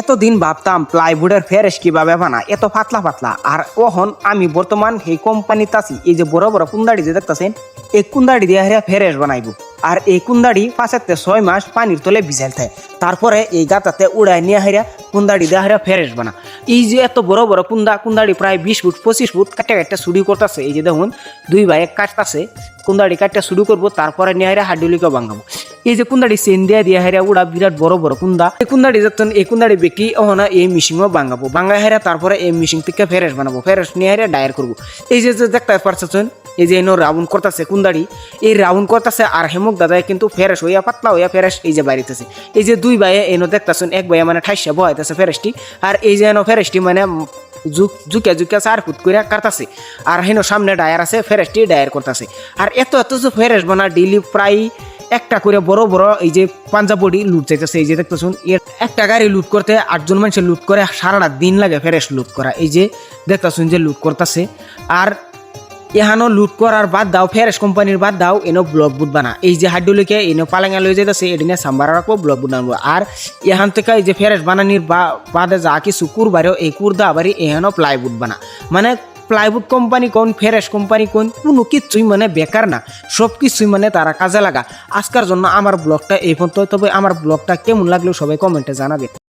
এতদিন ভাবতাম প্লাইউডের ফেরেশ কিভাবে বানায় এত পাতলা পাতলা, আর ওহন আমি বর্তমান এই কোম্পানিতে আছি। এই যে বড় বড় কুন্দাড়ি যে দেখতেছেন, এই কুন্দাড়ি দিয়ে হেরা ফেরেশ বানাইব। আর এই কুন্দাড়ি 5 মাস পানির তলে ভিজাইল থাকে, তারপরে এই গাতাতে উড়াই নিয়ে হেরা কুন্দাড়ি দিয়ে হেরা ফেরেশ বানা। এই যে এত বড় বড় কুন্দাড়ি প্রায় 20 ফুট 25 ফুট কাটে কাটে শুরু করতেছে। এই যে দেখুন দুই ভাই কাটতেছে, কুন্দাড়ি কাটতে শুরু করবো, তারপরে নিয়ে হেরা হাড্ডুলিকে ভাঙাবো। এই যে কুন্দাড়ি চেন দিয়ে হেরা উড়া বিরাট বড় বড় কুন্দা। এই কুন্দাড়ি যখন এই কুন্দাড়ি বিক্রি ওহনা এই মিশিংও ভাঙাবো, ভাঙা হেরা তারপরে এই মিশিং থেকে ফেরেশ বানাবো, ফেরেশ নিয়ে হেরা ডায়ার করবো। এই যে দেখতে পারছেন, এই যে এনো রাউন্ড করতেছে কুন্দাড়ি, এই রাউন্ড করতেছে আর হেমুক দাদা কিন্তু ফেরেশ হইয়া পাতলা হইয়া ফেরেশ এই যে বাইরেতেছে। এই যে দুই ভাইয়ে এনো দেখতেছেন, এক ভাইয়া মানে ঠাইসা বহাইতেছে ফেরেশটি, আর এই যে এনো ফেরেশটি মানে ঝুঁকে 4 ফুট করে কাটতেছে, আর হেনো সামনে ডায়ার আছে, ফেরেশটি ডায়ার করতেছে। আর এত যে ফেরেশ বানা ডেইলি প্রায় একটা করে বড় বড় এই যে পাঞ্জাবি লুট চাইতেছে। এই যে দেখতেছুন, এর একটা গাড়ি লুট করতে 8 জন মানুষের লুট করে সারাটা দিন লাগে ফেরেশ লুট করা। এই যে দেখতেছুন যে লুট করতেছে। আর এহানো লুট করার বাদ দাও, ফেরেশ কোম্পানির বাদ দাও, এনো ব্লক বুট বানা। এই যে হাড্ডুলিকে এনো পালাঙ্গা লয়ে যেতেছে, এদিনে সাম্বার রাখবো, ব্লক বুট আনবো। আর এখান থেকে এই যে ফেরেশ বানানির বাদে যা কিছু কুরবারেও এই কুরদা আবারই এহানো প্লাইউড বানা। মানে প্লাইউড কোম্পানি কোন, ফেরেশ কোম্পানি কোন, কোনো কিছুই মানে বেকার না, সব কিছুই মানে তারা কাজে লাগা। আজকের জন্য আমার ব্লগটা এই পর্যন্ত। তবে আমার ব্লগটা কেমন লাগলো সবাই কমেন্টে জানাবেন।